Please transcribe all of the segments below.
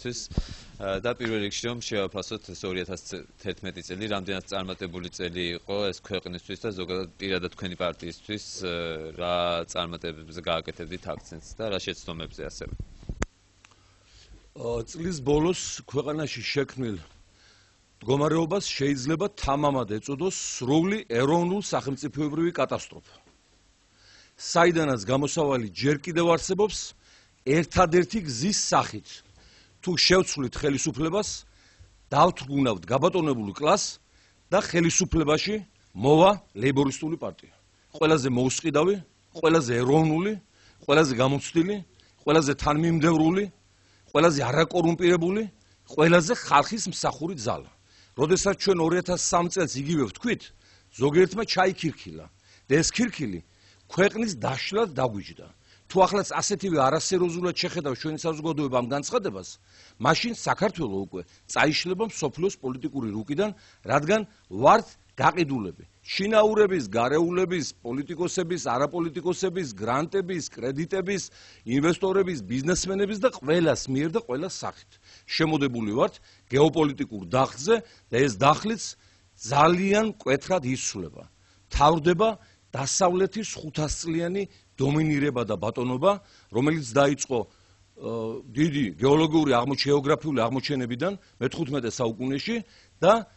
და პირველ რიგში რომ შევაფასოთ 2011 წელი, რამდენად წარმატებული წელი იყო ეს ქვეყნისთვის და ზოგადად პირადად თქვენი პარტიისთვის რა წარმატებებზე გააკეთებდით აქცენტს და რა შეცდომებზე ასევე. წლის ბოლოს ქვეყანაში შექმნილ მდგომარეობას შეიძლება თამამად ეწოდოს სრული ეროვნულ სახელმწიფოებრივი კატასტროფა. საიდანაც გამოსავალი ჯერ კიდევ არსებობს ერთადერთი გზის სახით. თუ შევცვლით ხელისუფლებას, დავთრგუნავთ გაბატონებულ კლასს და ხელისუფლებაში მოვა ლეიბორისტული პარტია. ყველაზე მოუსყიდავი, ყველაზე ეროვნული, ყველაზე გამოცდილი, ყველაზე თანმიმდევრული, ყველაზე არაკორუმპირებული, ყველაზე ხალხის მსახური ძალა. როდესაც ჩვენ 2003 წელს იგივე ვთქვით, ზოგიერთმა ჩაიქირქილა და ეს ქირქილი ქვეყნის დაშლად დაგვიჯდა. თუ ახლაც ასეთივე არასერიოზულად შეხედავ ჩვენი საზოგადოება ამ განცხადებას, მაშინ საქართველო უკვე წაიშლება მსოფლიოს პოლიტიკური რუკიდან, რადგან ვართ გაყიდულები. შინაურების, გარეულების, პოლიტიკოსების, არაპოლიტიკოსების, გრანტების, კრედიტების, ინვესტორების, ბიზნესმენების და ყველას მიერ და ყველას სახით. შემოდებული ვართ გეოპოლიტიკურ დახზე და ეს დახლიც ძალიან მკვეთრად ისვლება. თავდება დასავლეთის 500 წლიანი დომინირება და ბატონობა, რომელიც დაიწყო დიდი გეოგრაფიული აღმოჩენებიდან მე-15 საუკუნეში და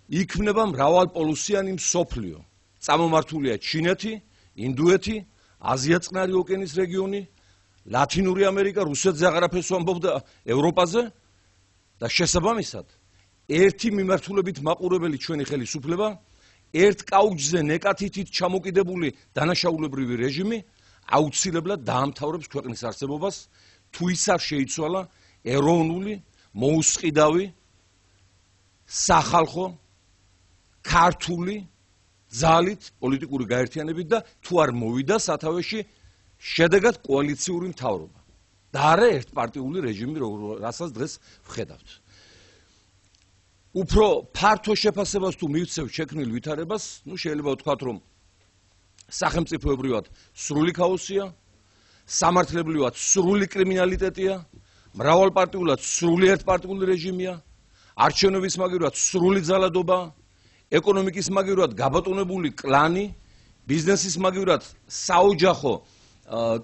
იქმნება მრავალპოლუსიანი მსოფლიო. წამომართულია ჩინეთი, ინდოეთი, აზია-წყნარი ოკეანის რეგიონი, ლათინური ამერიკა, რუსეთზე აღარაფერს ვამბობ და ევროპაზე და შესაბამისად ერთი მიმართულებით მაყურებელი ჩვენი ხელისუფლება ერთ კაუჩზე ნეკათითით ჩამოკიდებული დანაშაულებრივი რეჟიმი აუცილებლად დაამთავრებს ქვეყნის არსებობას, თუ ის არ შეიცვალა ეროვნული, მოუსყიდავი, სახალხო, ქართული ძალით, პოლიტიკური გაერთიანებით და თუ არ მოვიდა სათავეში შედეგად კოალიციური მთავრობა და არა ერთპარტიული რეჟიმი, რასაც დღეს ვხედავთ. უფრო ფართო შეფასებას თუ მივცევ შექმნილ ვითარებას, შეიძლება ვთქვათ, რომ სახელმწიფოებრივად სრული ქაოსია, სამართლებრივად სრული კრიმინალიტეტია, მრავალპარტიულად სრული ერთპარტიული რეჟიმია, არჩევნების მაგივრად სრული ძალადობა, ეკონომიკის მაგივრად გაბატონებული კლანი, ბიზნესის მაგივრად საოჯახო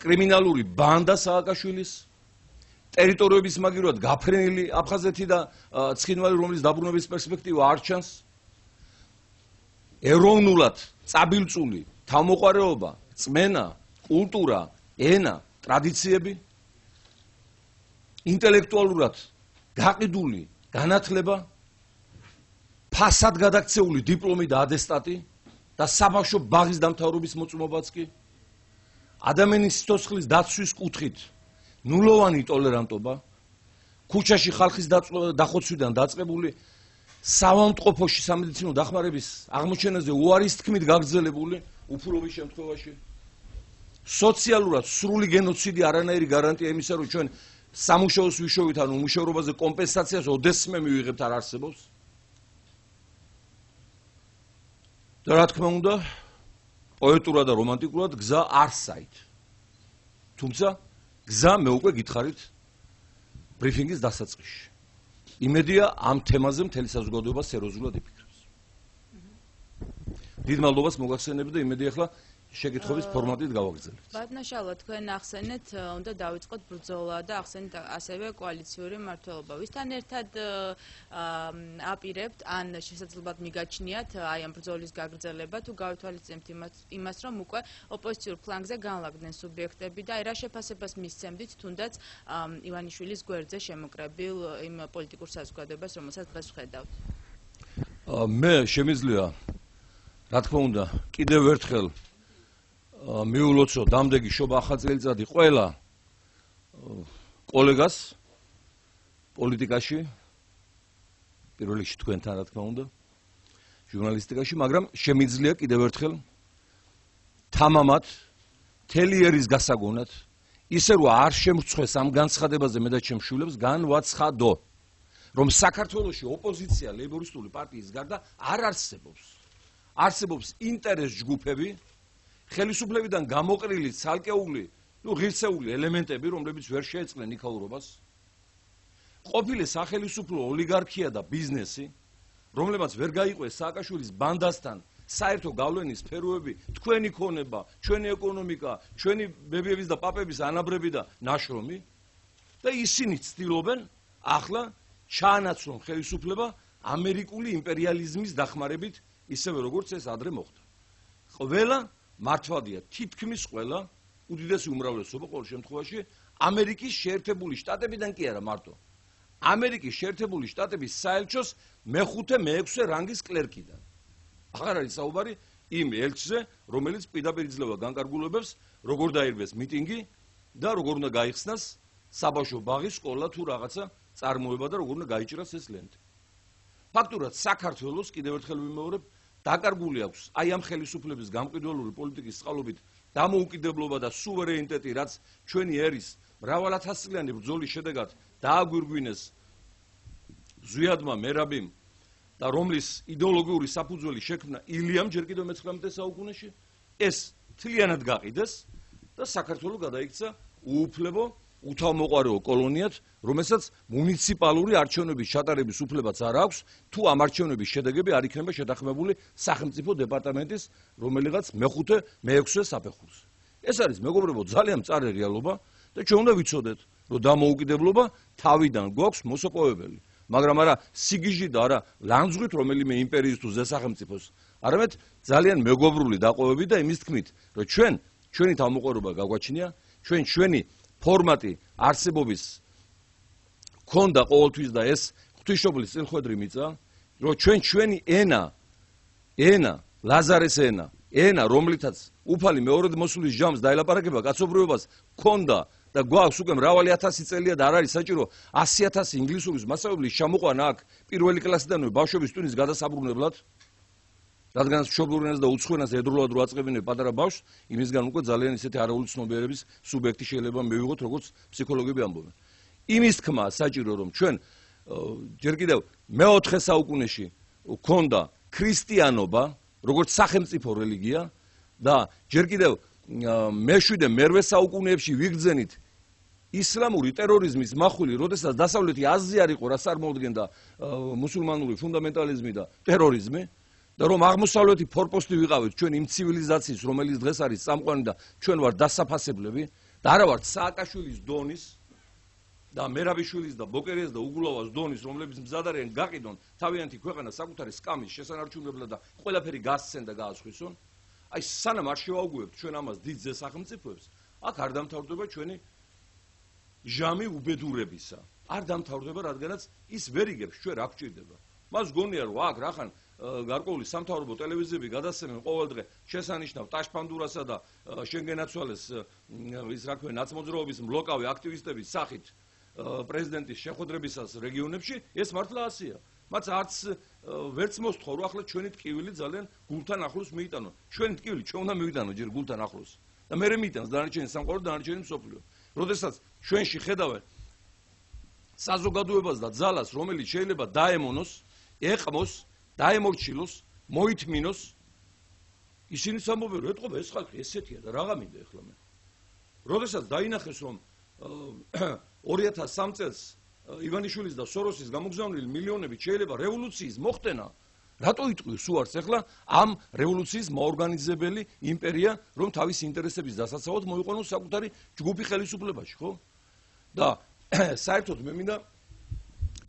კრიმინალური ბანდა სააკაშვილის, ტერიტორიების მაგივრად გაფრენილი აფხაზეთი და ცხინვალი, რომლის დაბრუნების პერსპექტივა არ ჩანს, ეროვნულად წაბილწული თავმოყარეობა, წმენა, კულტურა, ენა, ტრადიციები, ინტელექტუალურად გაყიდული განათლება, ფასად გადაქცეული დიპლომი და ატესტატი და საბავშვო ბაღის დამთავრების მოწმობაც კი, ადამიანის სიცოცხლის დაცვის კუთხით ნულოვანი ტოლერანტობა, ქუჩაში ხალხის დახოცვიდან დაწყებული, საავადმყოფოში სამედიცინო დახმარების აღმოჩენაზე უარის თქმით გაგრძელებული უფლობის შემთხვევაში, სოციალურად სრული გენოციდი არანაირი გარანტია იმისა, რომ ჩვენ სამუშაოს ვიშოვით, ანუ უმუშევრობაზე კომპენსაციას ოდესმე მივიღებთ არ არსებობს. და რა თქმა უნდა, პოეტურად და რომანტიკულად გზა არსაით. თუმცა გზა მე უკვე გითხარით ბრიფინგის დასაწყისში. იმედია ამ თემაზე მთელი საზოგადოება სერიოზულად იფიქრებს. დიდ მადლობას მოგახსენებთ და იმედია ახლა შეკითხვების ფორმატით გავაგრძელებთ. ბატონაშალვა, თქვენ ახსენეთ, უნდა დავიწყოთ ბრძოლა და ახსენეთ ასევე კოალიციური მმართველობა. ვისთან ერთად აპირებთ, ან შესაძლებლად მიგაჩნიათ აი ამ ბრძოლის გაგრძელება, თუ გავითვალისწინებთ იმას, რომ უკვე ოპოზიციურ ფლანგზე განლაგდნენ სუბიექტები და აი რა შეფასებას მისცემდით თუნდაც ივანიშვილის გვერდზე შემოკრებილ იმ პოლიტიკურ საზოგადოებას, რომელსაც დღეს ვხედავთ. მე შემიძლია, რა თქმა უნდა, კიდევ ერთხელ მიულოცო დამდეგი შობა ახალწელიწადი ყველა კოლეგას პოლიტიკაში, პირველ რიგში თქვენთან რა თქმა უნდა, ჟურნალისტიკაში, მაგრამ შემიძლია კიდევ ერთხელ თამამად მთელი ერის გასაგონად, ისე რომ არ შემრცხვეს ამ განცხადებაზე მე და ჩემ შვილებს განვაცხადო, რომ საქართველოში ოპოზიცია ლეიბორისტული პარტიის გარდა არ არსებობს. არსებობს ინტერეს ჯგუფები, ხელისუფლებიდან გამოყრილი ცალკეული, ღირსეული ელემენტები, რომლებიც ვერ შეეწყნენ იქაურობას, ყოფილი სახელმწიფო ოლიგარქია და ბიზნესი, რომლებმაც ვერ გაიყვეს სააკაშვილის ბანდასთან საერთო გავლენის სფეროები, თქვენი ქონება, ჩვენი ეკონომიკა, ჩვენი ბებიების და პაპების ანაბრები და ნაშრომი და ისინი ცდილობენ ახლა ჩაანაცვლონ ხელისუფლება ამერიკული იმპერიალიზმის დახმარებით, ისევე როგორც ეს ადრე მოხდა. ყველა მართვადია, თითქმის ყველა, უდიდესი უმრავლესობა ყოველ შემთხვევაში ამერიკის შეერთებული შტატებიდან კი არა მარტო. ამერიკის შეერთებული შტატების საელჩოს მეხუთე, მეექვსე რანგის კლერკიდან. აღარ არის საუბარი იმ ელჩზე, რომელიც პირდაპირ იძლევა განკარგულებებს, როგორ დაირბეს მიტინგი და როგორ უნდა გაიხსნას საბავშვო ბაღი, სკოლა თუ რაღაცა წარმოება და როგორ უნდა გაიჭრას ეს ლენტი. ფაქტურად საქართველოს კიდევ ერთხელ ვიმეორებ, დაკარგული აქვს აი ამ ხელისუფლების გამყიდველური პოლიტიკის წყალობით დამოუკიდებლობა და სუვერენიტეტი, რაც ჩვენი ერის მრავალათასწლიანი ბრძოლის შედეგად დააგვირგვინეს ზვიადმა მერაბიმ და რომლის იდეოლოგიური საფუძველი შექმნა ილიამ ჯერ კიდევ მე-19 საუკუნეში, ეს მთლიანად გაყიდეს და საქართველო გადაიქცა უუფლებო უთავმოყარეო კოლონიად, რომელსაც მუნიციპალური არჩევნების ჩატარების უფლებაც არ აქვს, თუ ამ არჩევნების შედეგები არ იქნება შეთანხმებული სახელმწიფო დეპარტამენტის რომელიღაც მეხუთე, მეექვსე საფეხურს. ეს არის მეგობრებო ძალიან მწარე რეალობა და ჩვენ უნდა ვიცოდეთ, რომ დამოუკიდებლობა თავიდან გვაქვს მოსაპოვებელი, მაგრამ არა სიგიჟით და არა ლანძღვით რომელიმე იმპერიის თუ ზესახელმწიფოს, არამედ ძალიან მეგობრული დაყოვებით და იმის თქმით, რომ ჩვენი თავმოყრობა გაგვაჩნია, ჩვენი ფორმატი არსებობის ქონდა ყოველთვის და ეს ღვთისმშობლის წილხვედრი მიწა, რომ ჩვენი ენა, ლაზარეს ენა, რომლითაც უფალი მეორედ მოსulis ჯამს დაელაპარაკება კაცობრიობას ქონდა და გვაქვს უკვე მრავალი ათასი წელია და არ არის საჭირო 100,000 ინგლისურის მასწავლებლის ჩამოყვანა აქ პირველი კლასიდანვე ბავშვების ტვინის გადასაბრუნებლად, რადგანაც მშობლიურ ენას და უცხო ენას ედრულად რო აწყებინებ პატარა ბავშვს, იმისგან უკვე ძალიან ისეთი არაული ცნობიერების სუბიექტი შეიძლება მივიღოთ, როგორც ფსიქოლოგები ამბობენ. იმის თქმა საჭირო რომ ჩვენ ჯერ კიდევ მე-4 საუკუნეში ქონდა ქრისტიანობა, როგორც სახელმწიფო რელიგია და ჯერ კიდევ მე-7 მე-8 საუკუნეებში ვიგრძენით ისლამური ტერორიზმის מחული, როდესაც დასავლეთი აზია არ იყო, რაც წარმოადგენდა მუსულმანური ფუნდამენტალიზმი და ტერორიზმი და რომ აღმოსავლეთი ფორპოსტი ვიყავით ჩვენ იმ ცივილიზაციის, რომელიც დღეს არის წამყვანი და ჩვენ ვართ დასაფასებლები და არა ვართ სააკაშვილის დონის და მერაბიშვილის და ბოკერიას და უგულავას დონის, რომლებიც მზად არიან გაყიდონ თავიანთი ქვეყანა საკუთარი სკამის შესანარჩუნებლად და ყველაფერი გასცენ და გაასხვისონ. აი სანამ არ შევაუგუებთ ჩვენ ამას დიდ ზესახელმწიფოებს, აქ არ დამთავრდება ჩვენი ჟამი უბედურებისა. არ დამთავრდება, რადგანაც ის ვერ იგებს ჩვენ რა გვჭირდება. მას გონია რომ აქ რახან გარკვეული სამთავრობო ტელევიზიები გადასცემენ ყოველ დღე შესანიშნავ ტაშფანდურასა და შენგენაცვალეს ის რა ქვია ნაცმოძრაობის მლოკავი აქტივისტების სახით პრეზიდენტის შეხვედრებისას რეგიონებში, ეს მართლა ასეა. მათ არც ვერც მოსთხოვ, რომ ახლა ჩვენი ტკივილი ძალიან გულთან ახლოს მიიტანო. ჩვენი ტკივილი ჩვენ უნდა მივიტანო ჯერ გულთან ახლოს და მერე მიიტანს დანარჩენი სამყარო და დანარჩენი მსოფლიო. როდესაც ჩვენში ხედავენ საზოგადოებას და ძალას, რომელიც შეიძლება დაემონოს, ეყმოს, დაემორჩილოს, მოითმინოს, ისინი ამბობენ, რომ ეტყობა ეს ხალხი ესეთია და რაღა მინდა ეხლა მე. როდესაც დაინახეს, რომ 2003 წელს ივანიშვილის და სოროსის გამოგზავნილი მილიონებით შეიძლება რევოლუციის მოხდენა, რატო იტყვის უარს ეხლა ამ რევოლუციის მოორგანიზებელი იმპერია, რომ თავის ინტერესების დასაცავად მოიყვანოს საკუთარი ჯგუფი ხელისუფლებაში, ხო? და საერთოდ მე მინდა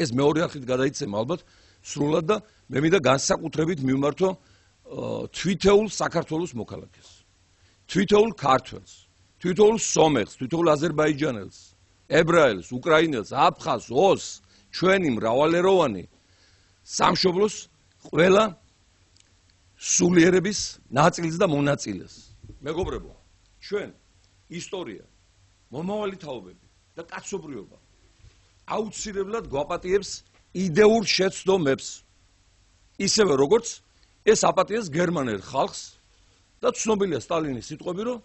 ეს მეორე არხით გადაიცემა ალბათ სრულად და მე მინდა განსაკუთრებით მივმართო თვითეულ საქართველოს მოქალაქეს, თვითეულ ქართველს, თვითეულ სომეხს, თვითეულ აზერბაიჯანელს, ებრაელს, უკრაინელს, აფხაზს, ოს, ჩვენი მრავალეროვანი სამშობლოს ყველა სულიერების ნაწილს და მონაწილეს. მეგობრებო, ჩვენ ისტორია, მომავალი თაობები და კაცობრიობა აუცილებლად გვაპატიებს იდეურ შეცდომებს, ისევე როგორც ეს აპატიებს გერმანელ ხალხს და ცნობილია სტალინის სიტყვები, რომ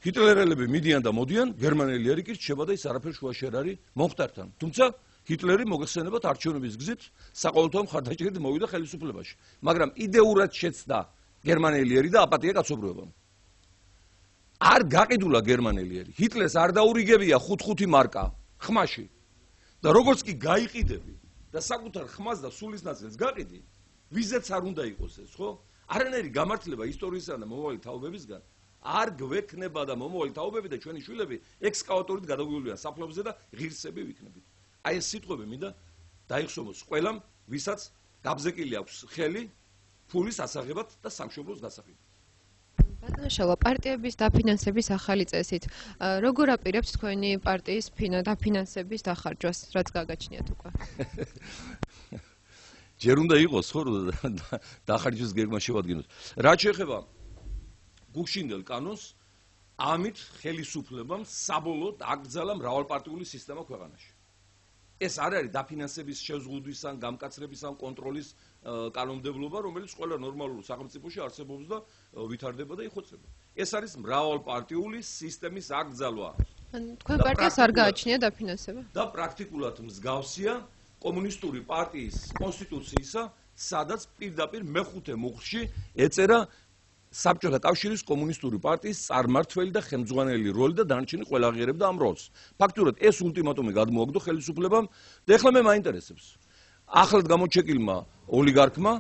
ჰიტლერელები მიდიან და მოდიან, გერმანელიერი კი რჩება და ის არაფერ შუაში არ არის მომხდართან. თუმცა ჰიტლერი მოგეხსენებათ არჩევნების გზით საყოველთაო მხარდაჭერით მოვიდა ხელისუფლებაში, მაგრამ იდეურად შეცდა გერმანელიერი და აპატია კაცობრიობამ. არ გაყიდულა გერმანელიერი. ჰიტლერს არ დაურიგებია 5 მარკა ხმაში. და როგორც კი გაიყიდები და საკუთარ ხმას და სულის ნაწილს გაყიდი, ვიზეც არ უნდა იყოს ეს, ხო? არანაირი გამართლება ისტორიისა და მომავალი თაობებისგან არ გვექნება და მომავალი თაობები და ჩვენი შვილები ექსკავატორით გადაგვივლიან საფლავზე და ღირსები ვიქნებით. აი ეს სიტყვები მინდა დაიხსოვოს ყველამ, ვისაც გაბზეკილი აქვს ხელი ფულის ასაღებად და სამშობლოს გასაღებად. ბატონო შალვა, პარტიების დაფინანსების ახალი წესით, როგორ აპირებთ თქვენი პარტიის დაფინანსების დახარჯვას, რაც გაგაჩნიათ უკვე? ჯერ უნდა იყოს, ხო, დახარჯვის გეგმა შევადგინოთ. რაც შეეხება გუშინდელ კანონს, ამით ხელისუფლებამ საბოლოოდ აკრძალა მრავალპარტიული სისტემა ქვეყანაში. ეს არ არის დაფინანსების შეზღუდვის ან გამკაცრების ან კონტროლის კანონმდებლობა, რომელიც ყველა ნორმალურ სახელმწიფოში არსებობს და ვითარდება და იხოცება. ეს არის მრავალპარტიული სისტემის აკრძალვა. თქვენ პარტიას არ გააჩნია დაფინანსება? და პრაქტიკულად მსგავსია კომუნისტური პარტიის კონსტიტუციისა, სადაც პირდაპირ მეხუთე მუხლში ეწერა საბჭოთა კავშირის კომუნისტური პარტიის წარმმართველი და ხელმძღვანელი როლი და დანარჩენი ყველა აღიარებდა ამ როლს. ფაქტურად ეს ულტიმატუმი გადმოაგდო ხელისუფლებამ და ეხლა მე მაინტერესებს. ახლად გამოჩეკილმა ოლიგარქმა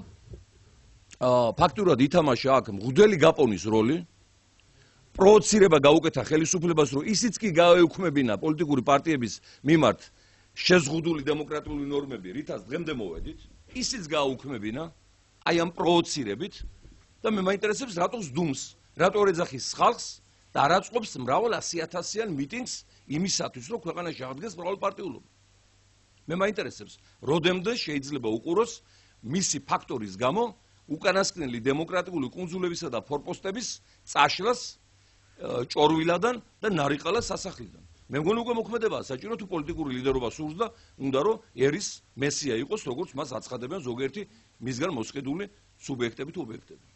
ფაქტურად ითამაშა აქ მღვდელი გაპონის როლი, პროვოცირება გაუკეთა ხელისუფლებას, რომ ისიც კი გაეუქმებინა პოლიტიკური პარტიების მიმართ შეზღუდული დემოკრატიული ნორმები, რითაც დღემდე მოვედით, ისიც გააუქმებინა აი ამ პროვოცირებით. და მე მაინტერესებს რატო ზდუმს, რატო არ ეძახის ხალხს და არ აწყობს მრავალ 100,000-იან მიტინგს იმისათვის, რომ ქვეყანაში აღდგეს მრავალპარტიულობა. მე მაინტერესებს, როდემდე შეიძლება უყუროს მისი ფაქტორის გამო უკანასკნელი დემოკრატიული კუნძულებისა და ფორპოსტების წაშლას ჭორვილადან და ნარიყალას სასახლიდან. მე მგონი უკვე მოქმედებაა საჭირო თუ პოლიტიკური ლიდერობა სურს და უნდა რომ ერის მესია იყოს, როგორც მას აცხადებენ ზოგიერთი მისგან მოსყიდული სუბიექტები თუ ობიექტები.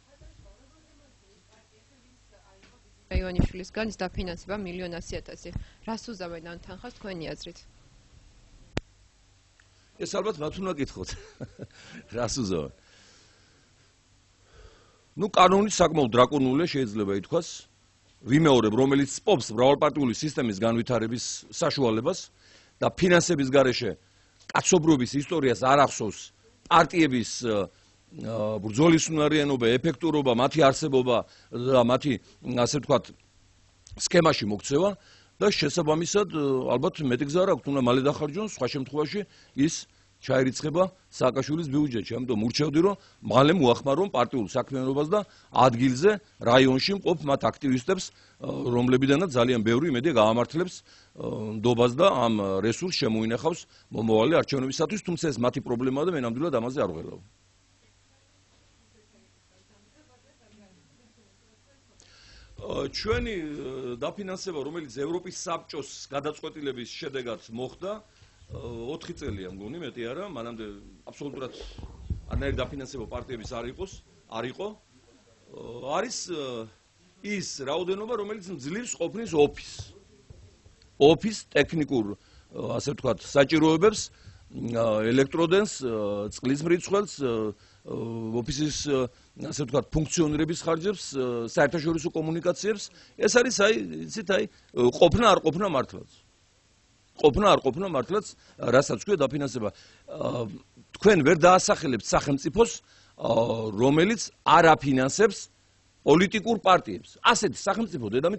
რაიონიშვილისგან ის დაფინანსება 1,100,000. რას უზავენ ამ თანხას თქვენი აზრით? ეს ალბათ მათ უნდა გითხოთ. რას უზავენ? ნუ კანონით საკმაოდ დრაკონულია შეიძლება ითქვას. ვიმეორებ, რომელიც სპობს მრავალპარტიული სისტემის განვითარების საშუალებას და ფინანსების გარეშე კაცობრიობის ისტორიას არ ახსოვს პარტიების ბრძოლის უნარიანობა, ეფექტურობა, მათი არსებობა და მათი, ასე ვთქვათ, სქემაში მოქცევა და შესაბამისად ალბათ მეტი გზა არ აქვს, უნდა მალე დახარჯონ, სხვა შემთხვევაში ის ჩაირიცხება სააკაშვილის ბიუჯეტში. ამიტომ ურჩევდი, რომ მალე მოახმარონ პარტიულ საქმიანობას და ადგილზე, რაიონში მყოფ მათ აქტივისტებს, რომლებიდანაც ძალიან ბევრი იმედია გაამართლებს ნდობას და ამ რესურსს შემოინახავს მომავალი არჩევნებისათვის, თუმცა ეს მათი პრობლემაა და მე ნამდვილად ამაზე არ ვღელავ. ჩვენი დაფინანსება, რომელიც ევროპის საბჭოს გადაწყვეტილების შედეგად მოხდა, 4 წელია მგონი, მეტი არა, მანამდე აბსოლუტურად არანაირი დაფინანსება პარტიების არ იყო. არის ის რაოდენობა, რომელიც მძლივს ყოფნის ოფის ტექნიკურ, ასე ვთქვათ, საჭიროებებს, ელექტროდენს, წყლის მრიცხველს, ოფისის, ასე ვთქვათ, ფუნქციონირების ხარჯებს, საერთაშორისო კომუნიკაციებს. ეს არის იცით, ყოფნა არ ყოფნა მართლაც. ყოფნა არ ყოფნა მართლაც, რასაც ქვია დაფინანსება. თქვენ ვერ დაასახელებთ სახელმწიფოს, რომელიც არ აფინანსებს პოლიტიკურ პარტიებს. ასეთი სახელმწიფო დედამიწაზე